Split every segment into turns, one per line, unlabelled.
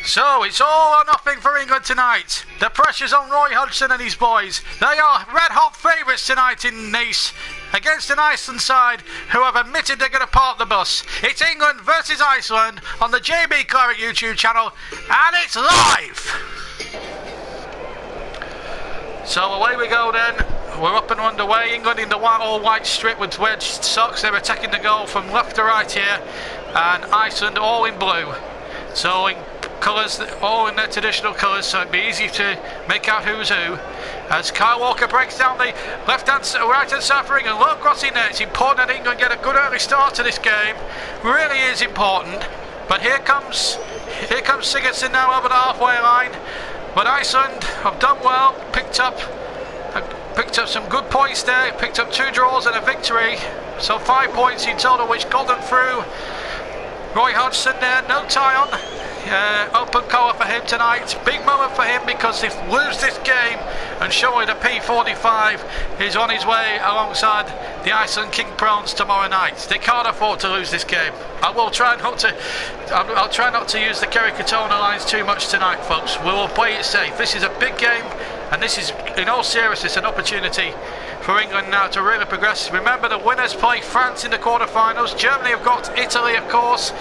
So it's all or nothing for England tonight. The pressure's on Roy Hodgson and his boys. They are red hot favourites tonight in Nice against an Iceland side who have admitted they're going to park the bus. It's England versus Iceland on the JB Claret YouTube channel, and it's live. So away we go then. We're up and underway. England in the all white strip with wedged socks. They're attacking the goal from left to right here, and Iceland all in blue. So in colours, all in their traditional colours, so it'd be easy to make out who's who. As Kyle Walker breaks down the right hand side for England, low crossing there. It's important that England get a good early start to this game. Really is important. But here comes Sigurdsson now over the halfway line. But Iceland have done well, picked up some good points there, picked up 2 draws and a victory. So 5 points in total, which got them through. Roy Hodgson there, no tie on. Open collar for him tonight. Big moment for him because if lose this game, and surely the P45 is on his way alongside the Iceland King Prawns tomorrow night. They can't afford to lose this game. I'll try not to use the Kerry Katona lines too much tonight, folks. We will play it safe. This is a big game, and this is, in all seriousness, an opportunity for England now to really progress. Remember, the winners play France in the quarterfinals. Germany have got Italy, of course,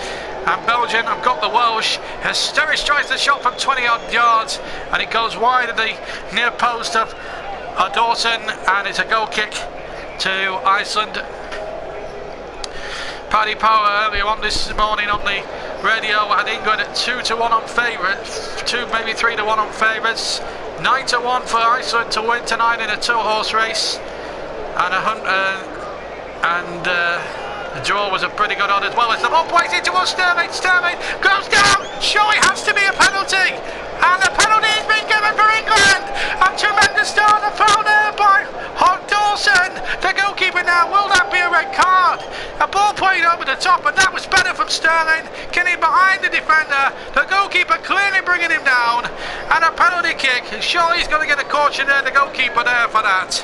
and Belgium have got the Welsh. Sturridge tries the shot from 20 odd yards, and it goes wide of the near post of Dawson, and it's a goal kick to Iceland. Paddy Power earlier on this morning on the radio had England at 2-1 on favourites, 2 maybe 3-1 on favourites, 9-1 for Iceland to win tonight in a 2-horse race, and the draw was a pretty good odd as well. As the ball plays into Sterling goes down. Surely has to be a penalty, and the penalty has been given for England. A tremendous start and foul there by Dawson, the goalkeeper. Now, will that be a red card? A ball played over the top, and that was better from Sterling, getting behind the defender. The goalkeeper clearly bringing him down, and a penalty kick. Surely he's going to get a caution there, the goalkeeper there for that.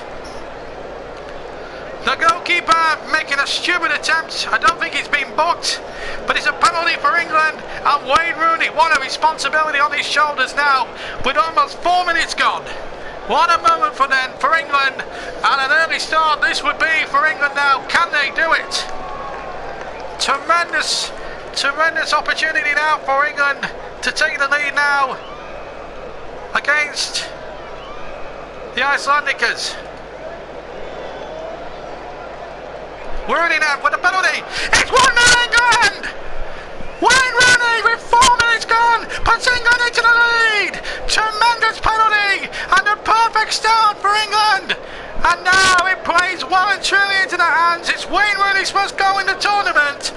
The goalkeeper making a stupid attempt. I don't think he's been booked, but it's a penalty for England. And Wayne Rooney, what a responsibility on his shoulders now, with almost 4 minutes gone. What a moment for England, and an early start this would be for England now. Can they do it? Tremendous opportunity now for England to take the lead now against the Icelandicers. Rooney now with a penalty. It's 1-0 England! Wayne Rooney with 4 minutes gone puts England into the lead. Tremendous penalty and a perfect start for England. And now it plays well and truly into the hands. It's Wayne Rooney's first goal in the tournament,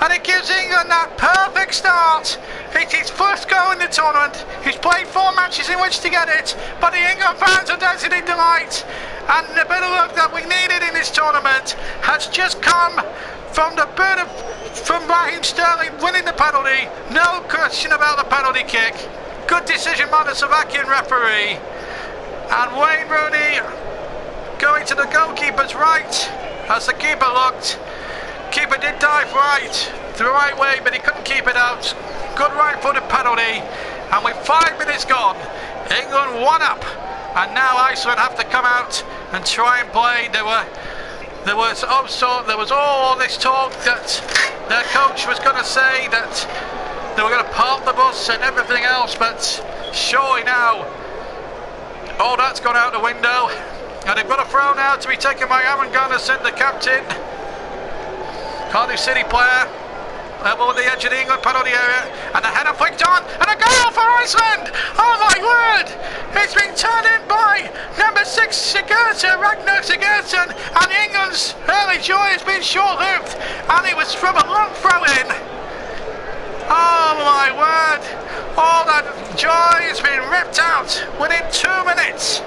and it gives England that perfect start. It's his first goal in the tournament. He's played 4 matches in which to get it, but the England fans are dancing in delight. And the bit of luck that we needed in this tournament has just come from Raheem Sterling winning the penalty. No question about the penalty kick. Good decision by the Slovakian referee. And Wayne Rooney going to the goalkeeper's right as the keeper looked. Keeper did dive right, the right way, but he couldn't keep it out. Good right-footed penalty, and with 5 minutes gone, England 1 up, and now Iceland have to come out and try and play. There was all this talk that their coach was going to say that they were going to park the bus and everything else, but surely now all that's gone out the window, and they've got a throw now to be taken by Aaron Gunnarsson, the captain, Cardiff City player. Level with the edge of the England penalty area, and a header flicked on, and a goal for Iceland! Oh my word! It's been turned in by number 6 Ragnar Sigurdsson, and England's early joy has been short-lived, and it was from a long throw-in. Oh my word! All that joy has been ripped out within 2 minutes.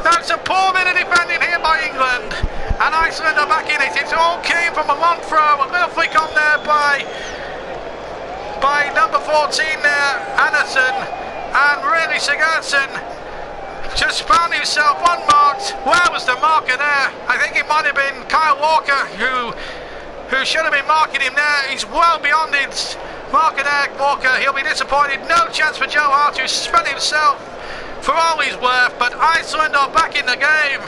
That's a poor bit of defending here by England, and Iceland are back in it. It all came from a long throw, a little flick on there by number 14 there, Anderson, and really Sigurdsson just found himself unmarked. Where was the marker there? I think it might have been Kyle Walker who should have been marking him there. He's well beyond his Walker, he'll be disappointed. No chance for Joe Hart, who spent himself for all he's worth, but Iceland are back in the game,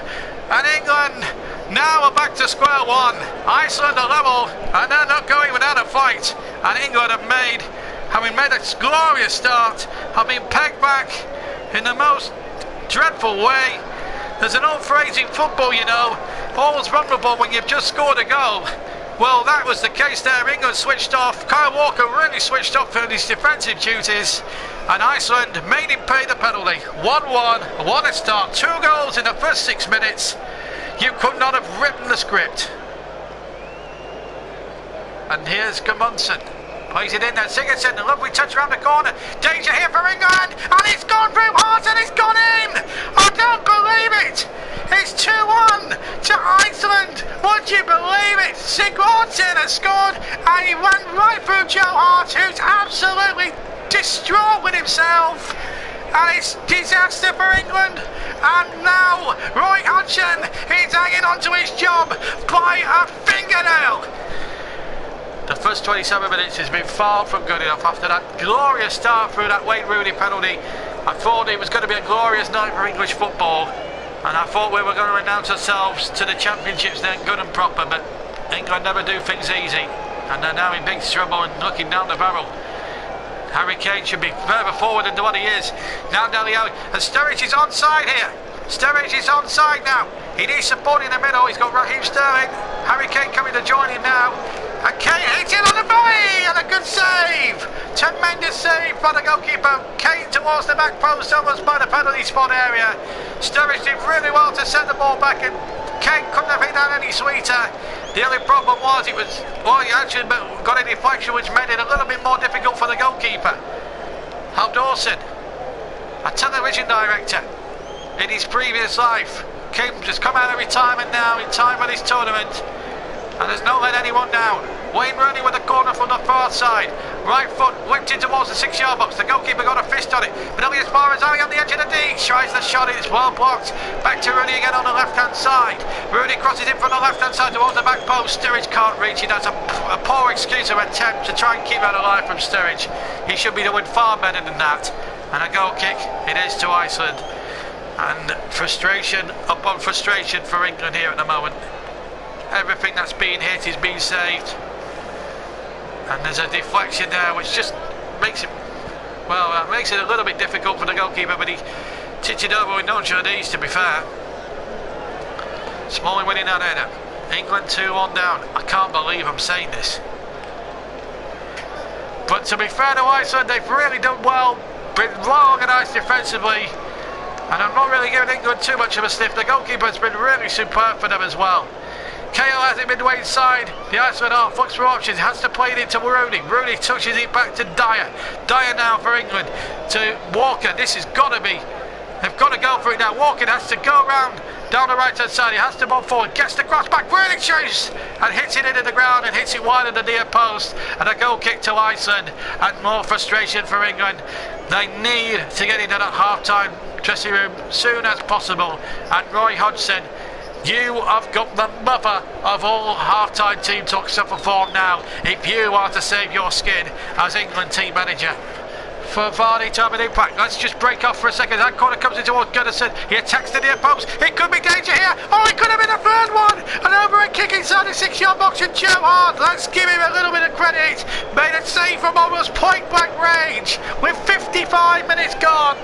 and England now are back to square one. Iceland are level, and they're not going without a fight, and England have having made a glorious start, have been pegged back in the most dreadful way. There's an old phrase in football, you know, all's vulnerable when you've just scored a goal. Well, that was the case there. England switched off. Kyle Walker really switched off for his defensive duties, and Iceland made him pay the penalty. 1-1, what a start. 2 goals in the first 6 minutes. You could not have written the script. And here's Gudmundsson. Plays it in there. Sigurdsson, a lovely touch around the corner. Danger here for England, and it's gone through Hart and it's gone in. I don't believe it. It's 2-1 to Iceland. Would you believe it? Sigurdsson has scored, and he went right through Joe Hart, who's absolutely distraught with himself. And it's disaster for England. And now Roy Hodgson is hanging on to his job by a fingernail. The first 27 minutes has been far from good enough after that glorious start through that Wayne Rooney penalty. I thought it was going to be a glorious night for English football, and I thought we were going to announce ourselves to the championships then good and proper, but England never do things easy, and they're now in big trouble and looking down the barrel. Harry Kane should be further forward than what he is. Now Dele Alli, and Sturridge is onside here. Sturridge is onside now. He needs support in the middle. He's got Raheem Sterling. Harry Kane coming to join him now. And Kane hits it on the volley, and a good save. Tremendous save by the goalkeeper. Kane towards the back post, almost by the penalty spot area. Sturridge did really well to send the ball back, and Kane couldn't have hit that any sweeter. The only problem was he actually got a deflection, which made it a little bit more difficult for the goalkeeper. Hal Dawson, a television director in his previous life, came just come out of retirement now in time for this tournament, and has not let anyone down. Wayne Rooney with a corner from the far side. Right foot whipped in towards the 6-yard box. The goalkeeper got a fist on it, but only as far as Ali on the edge of the D. Tries the shot, it's well blocked. Back to Rooney again on the left-hand side. Rooney crosses in from the left-hand side towards the back post. Sturridge can't reach it. That's a poor excuse or attempt to try and keep that alive from Sturridge. He should be doing far better than that. And a goal kick it is to Iceland. And frustration upon frustration for England here at the moment. Everything that's being hit is being saved, and there's a deflection there which just makes it a little bit difficult for the goalkeeper, but he tipped it over with no ease, to be fair. Smalling winning that header. England 2-1 down. I can't believe I'm saying this, but to be fair to Iceland, they've really done well, been well organised defensively, and I'm not really giving England too much of a sniff. The goalkeeper has been really superb for them as well. Cahill has it midway inside. The Iceland half looks for options. Has to play it into Rooney. Rooney touches it back to Dyer. Dyer now for England to Walker. This has got to be. They've got to go for it now. Walker has to go around down the right hand side. He has to move forward. Gets the cross back. Really chase and hits it into the ground and hits it wide of the near post. And a goal kick to Iceland. And more frustration for England. They need to get into that half-time dressing room soon as possible. And Roy Hodgson, you have got the mother of all half-time team talk suffer form now if you are to save your skin as England team manager. For Vardy to have an impact. Let's just break off for a second. That corner comes in towards Gunnarsson. He attacks the near post. It could be danger here. Oh, it could have been a third one. An overhead kick inside the 6-yard box and Joe Hart. Let's give him a little bit of credit. Made a save from almost point-blank range with 55 minutes gone.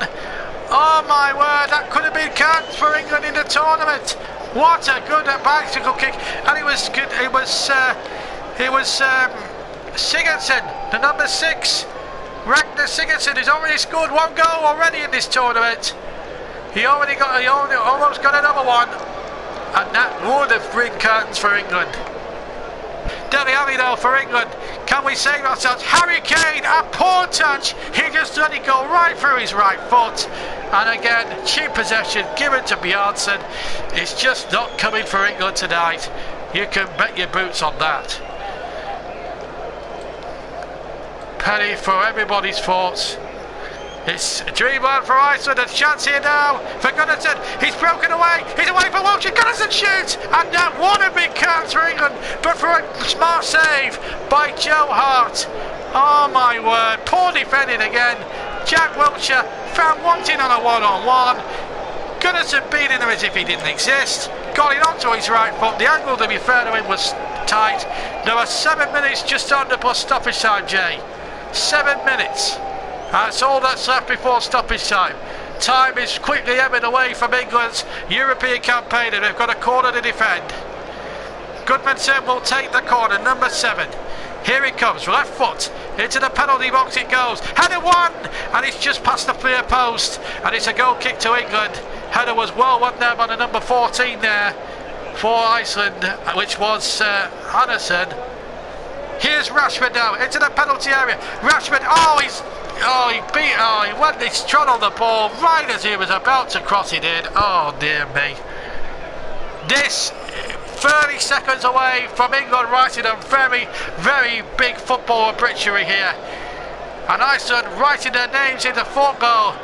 Oh my word, that could have been curtains for England in the tournament. What a good bicycle kick, and it was good. It was Sigurdsson, the number 6, Ragnar Sigurdsson, has already scored 1 goal already in this tournament. He almost got another one, and that would have been curtains for England. Dele Alli though for England. Can we save ourselves? Harry Kane, a poor touch. He just let it go right through his right foot. And again, cheap possession given to Bjarnason. It's just not coming for England tonight. You can bet your boots on that. Penny for everybody's thoughts. It's a dreamland for Iceland. A chance here now for Gunnarsson. He's broken away. He's away for Wilshire. Gunnarsson shoots. And that would have been curtains for England, but for a smart save by Joe Hart. Oh my word, poor defending again. Jack Wilshire found wanting on a one-on-one. Goodison beating him as if he didn't exist. Got it onto his right foot. The angle, to be fair to him, was tight. There are 7 minutes just under plus stoppage time, Jay. 7 minutes. That's all that's left before stoppage time. Time is quickly ebbing away from England's European campaign, and they've got a corner to defend. Goodmanson will take the corner, number 7. Here it comes, left foot, into the penalty box it goes. Header one, and it's just past the clear post, and it's a goal kick to England. Header was well won there by the number 14 there for Iceland, which was Anderson. Here's Rashford now, into the penalty area. Rashford, he went his trot on the ball right as he was about to cross it in. Oh dear me. This 30 seconds away from England writing a very, very big football obituary here. And Iceland writing their names in the football,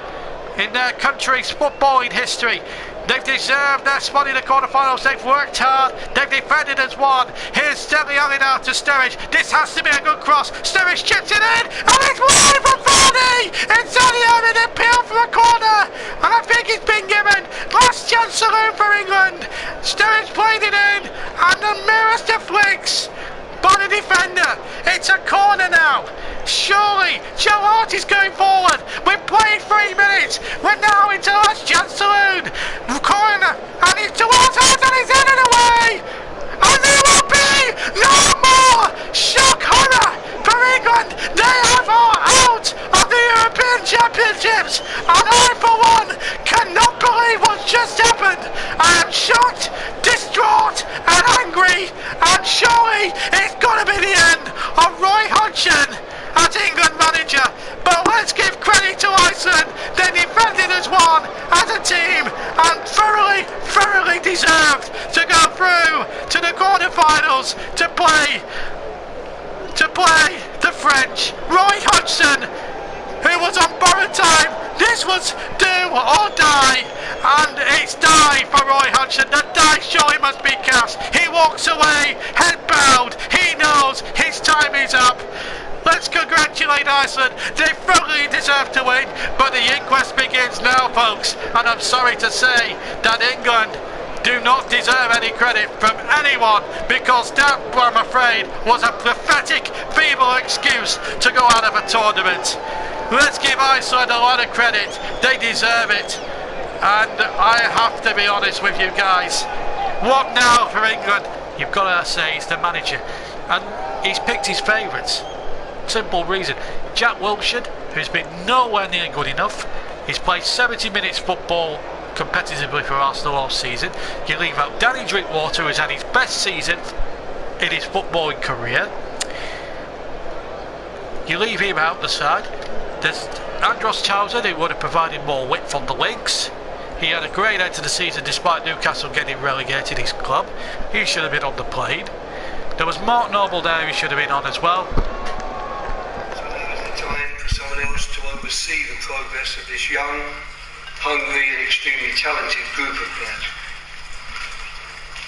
in their country's footballing history. They've deserved their spot in the quarterfinals. They've worked hard. They've defended as one. Here's Dele Alli now to Sturridge. This has to be a good cross. Sturridge chips it in, and it's wide from Vardy. It's Dele Alli, they appeal for a corner, and I think it's been given. Last chance saloon for England. Sturridge played it in, and the mirrors deflects by the defender. It's a corner now. Surely Joe Hart is going forward. We've played 3 minutes. We're now into last chance saloon. Corner, and it's towards Hart, and he's headed away. And there will be no more shock horror for England. They are out of the European Championships, and I for one cannot believe what's just happened. I am shocked, distraught and angry, and surely it's got to be the end of Roy Hodgson as England manager. But let's give credit to Iceland. They defended as one, as a team, and thoroughly deserved to go through to the quarterfinals to play the French. Roy Hodgson, who was on borrowed time. This was do or die, and it's die for Roy Hodgson. The die surely must be cast. He walks away, head bowed. He knows his time is up. Let's congratulate Iceland. They thoroughly deserve to win, but the inquest begins now, folks. And I'm sorry to say that England do not deserve any credit from anyone, because that, I'm afraid, was a pathetic, feeble excuse to go out of a tournament. Let's give Iceland a lot of credit. They deserve it. And I have to be honest with you guys. What now for England? You've got to say he's the manager, and he's picked his favourites. Simple reason. Jack Wilshire, who's been nowhere near good enough. He's played 70 minutes football competitively for Arsenal all season. You leave out Danny Drinkwater, who's had his best season in his footballing career. You leave him out the side. There's Andros Townsend, who would have provided more width on the wings. He had a great end to the season despite Newcastle getting relegated, his club. He should have been on the plane. There was Mark Noble there, who should have been on as well.
Someone else to oversee the progress of this young, hungry and extremely talented group of players.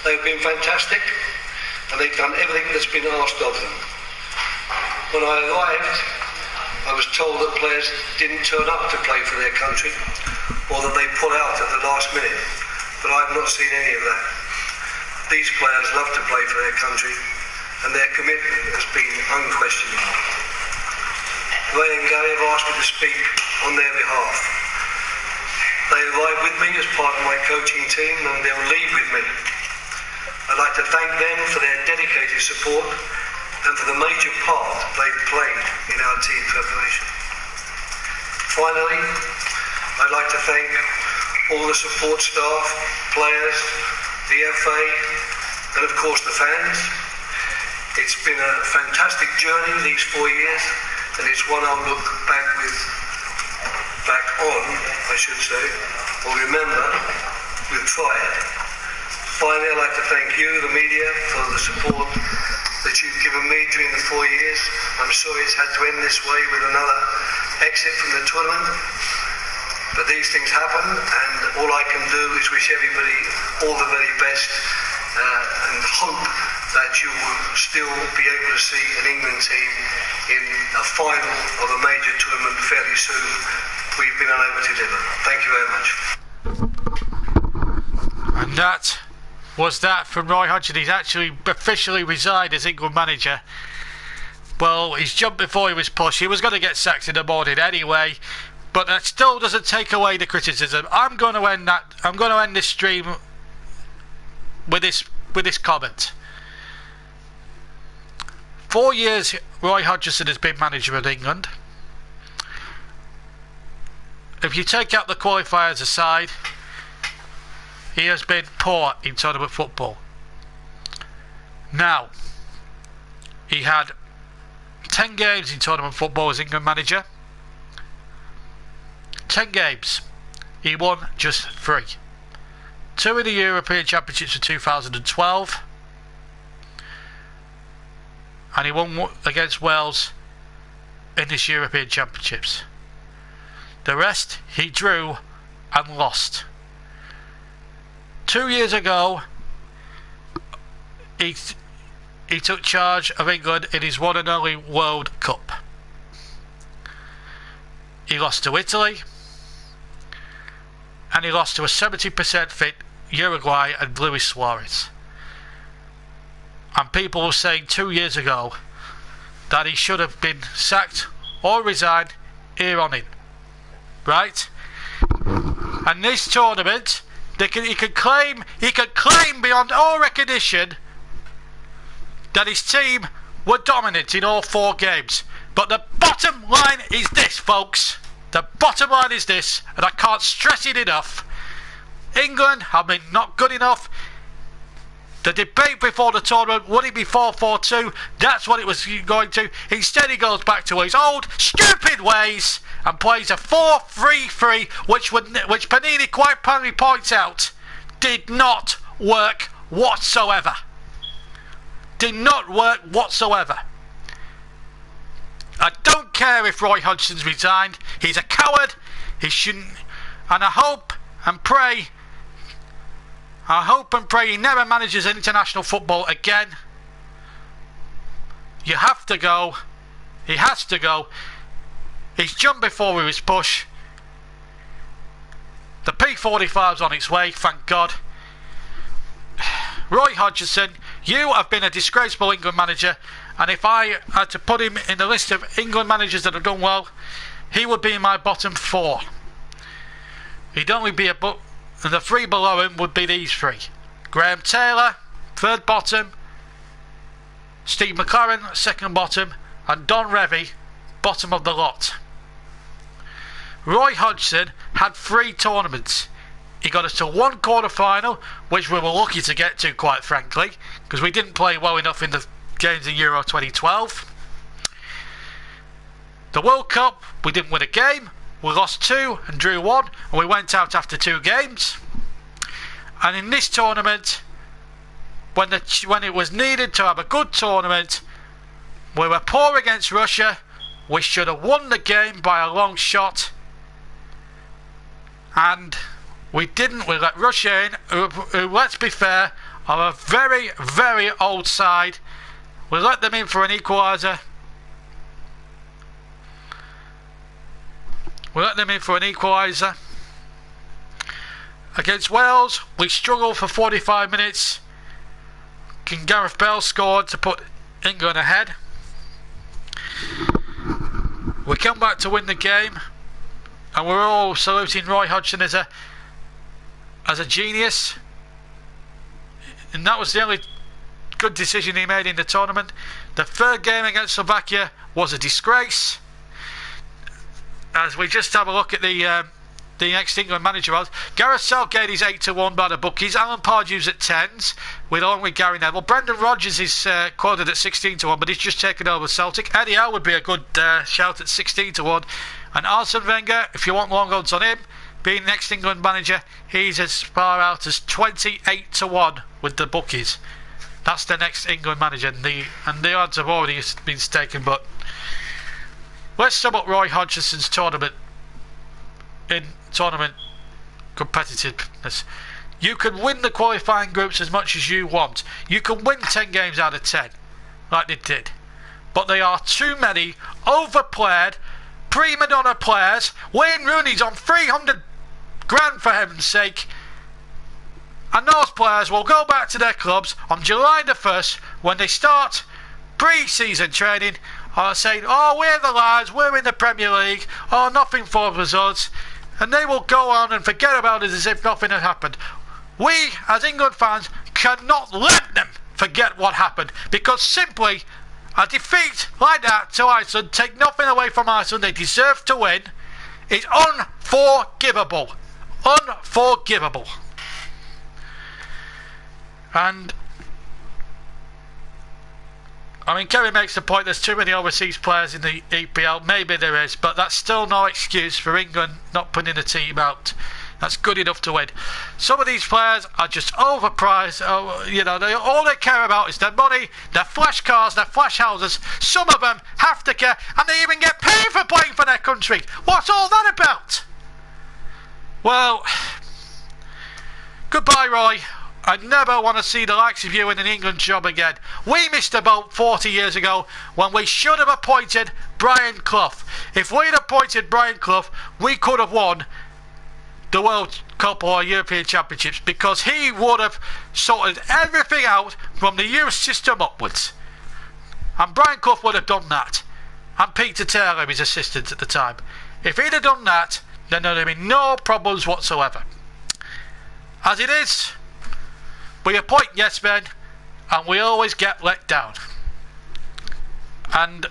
They've been fantastic, and they've done everything that's been asked of them. When I arrived, I was told that players didn't turn up to play for their country, or that they pull out at the last minute, but I've not seen any of that. These players love to play for their country, and their commitment has been unquestionable. Ray and Gary have asked me to speak on their behalf. They arrive with me as part of my coaching team, and they'll leave with me. I'd like to thank them for their dedicated support and for the major part they've played in our team preparation. Finally, I'd like to thank all the support staff, players, the FA, and of course the fans. It's been a fantastic journey these 4 years, and it's one I'll look back on, or remember with pride. Finally, I'd like to thank you, the media, for the support that you've given me during the 4 years. I'm sorry it's had to end this way with another exit from the tournament, but these things happen, and all I can do is wish everybody all the very best and hope that you will still be able to see an England team in a final of a major tournament fairly soon. We've been unable to deliver. Thank you very much.
And that was that from Roy Hodgson. He's actually officially resigned as England manager. Well, he's jumped before he was pushed. He was going to get sacked in the morning anyway, but that still doesn't take away the criticism. I'm going to end this stream with this comment. 4 years Roy Hodgson has been manager of England. If you take out the qualifiers aside, he has been poor in tournament football. Now, he had 10 games in tournament football as England manager. 10 games. He won just 3. 2 in the European Championships of 2012. And he won against Wales in this European Championships. The rest he drew and lost. 2 years ago, he took charge of England in his one and only World Cup. He lost to Italy, and he lost to a 70% fit Uruguay and Luis Suarez. And people were saying 2 years ago that he should have been sacked or resigned here on in. Right? And this tournament, he could claim beyond all recognition that his team were dominant in all 4 games. But the bottom line is this, folks. The bottom line is this, and I can't stress it enough. England have been not good enough. The debate before the tournament, would it be 4-4-2? That's what it was going to. Instead he goes back to his old stupid ways and plays a 4-3-3, which Panini quite plainly points out did not work whatsoever. Did not work whatsoever. I don't care if Roy Hodgson's resigned. He's a coward. He shouldn't. And I hope and pray he never manages international football again. You have to go. He has to go. He's jumped before he was pushed. The P45's on its way, thank God. Roy Hodgson, you have been a disgraceful England manager, and if I had to put him in the list of England managers that have done well, he would be in my bottom 4. He'd only be the 3 below him would be these 3. Graham Taylor, 3rd bottom. Steve McLaren, 2nd bottom. And Don Revie, bottom of the lot. Roy Hodgson had 3 tournaments. He got us to 1 quarter-final, which we were lucky to get to, quite frankly, because we didn't play well enough in the games in Euro 2012. The World Cup, we didn't win a game. We lost 2 and drew 1, and we went out after 2 games. And in this tournament, when it was needed to have a good tournament, we were poor against Russia. We should have won the game by a long shot, and we didn't. We let Russia in, who, let's be fair, are a very, very old side. We let them in for an equaliser. Against Wales, we struggled for 45 minutes. Gareth Bale scored to put England ahead. We come back to win the game, and we're all saluting Roy Hodgson as a genius. And that was the only good decision he made in the tournament. The 3rd game against Slovakia was a disgrace. As we just have a look at the next England manager odds, Gareth Southgate is 8-1 by the bookies. Alan Pardew's at 10s, along with Gary Neville. Brendan Rodgers is quoted at 16-1, but he's just taken over Celtic. Eddie Howe would be a good shout at 16-1. And Arsene Wenger, if you want long odds on him, being next England manager, he's as far out as 28-1 with the bookies. That's the next England manager, and the odds have already been taken. But let's sum up Roy Hodgson's tournament competitiveness. You can win the qualifying groups as much as you want. You can win 10 games out of 10, like they did. But there are too many overplayed, prima donna players. Wayne Rooney's on 300 grand for heaven's sake. And those players will go back to their clubs on July the 1st when they start pre-season training, saying, oh, we're the lads, we're in the Premier League, oh, nothing for us. And they will go on and forget about it as if nothing had happened. We, as England fans, cannot let them forget what happened, because simply a defeat like that to Iceland, take nothing away from Iceland, they deserve to win, is unforgivable. Unforgivable. And I mean, Kerry makes the point there's too many overseas players in the EPL. Maybe there is, but that's still no excuse for England not putting a team out. That's good enough to win. Some of these players are just overpriced. You know, all they care about is their money, their flash cars, their flash houses. Some of them have to care, and they even get paid for playing for their country. What's all that about? Well, goodbye, Roy. I never want to see the likes of you in an England job again. We missed the boat 40 years ago when we should have appointed Brian Clough. If we'd appointed Brian Clough, we could have won the World Cup or European Championships, because he would have sorted everything out from the youth system upwards. And Brian Clough would have done that. And Peter Taylor, his assistant at the time. If he'd have done that, then there'd have been no problems whatsoever. As it is, we appoint yes men, and we always get let down. And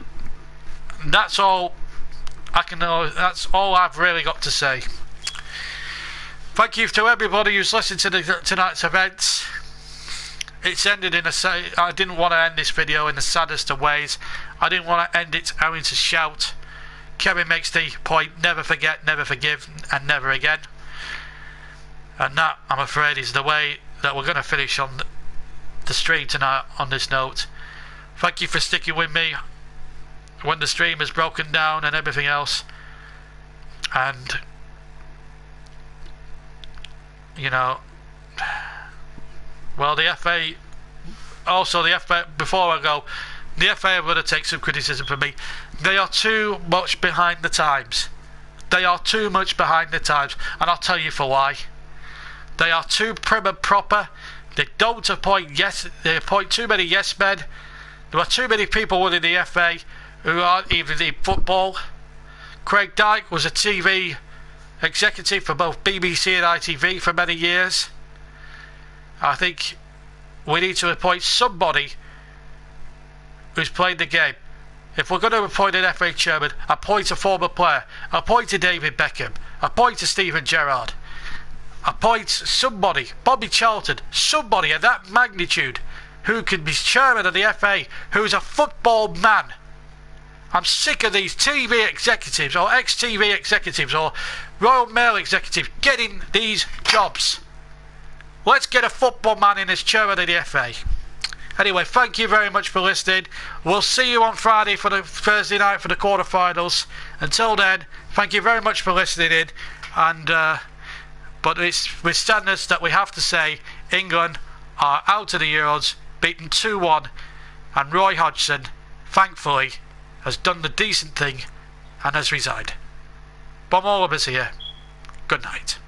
that's all I can know. That's all I've really got to say. Thank you to everybody who's listened to tonight's events. It's ended in I didn't want to end this video in the saddest of ways. I didn't want to end it having to shout. Kevin makes the point: never forget, never forgive, and never again. And that, I'm afraid, is the way that we're going to finish on the stream tonight on this note. Thank you for sticking with me when the stream has broken down and everything else. And you know, well, the FA, before I go, the FA are going to take some criticism from me. They are too much behind the times. They are too much behind the times, and I'll tell you for why. They are too prim and proper. They don't appoint they appoint too many yes men. There are too many people within the FA who aren't even in football. Craig Dyke was a TV executive for both BBC and ITV for many years. I think we need to appoint somebody who's played the game. If we're going to appoint an FA chairman, appoint a former player. Appoint a David Beckham. Appoint a Steven Gerrard. Appoint somebody, Bobby Charlton, somebody of that magnitude who can be chairman of the FA, who's a football man. I'm sick of these TV executives or ex-TV executives or Royal Mail executives getting these jobs. Let's get a football man in as chairman of the FA. Anyway, thank you very much for listening. We'll see you on Friday for the Thursday night for the quarterfinals. Until then, thank you very much for listening in. And but it's with sadness that we have to say England are out of the Euros, beaten 2-1, and Roy Hodgson, thankfully, has done the decent thing and has resigned. But all of us here, good night.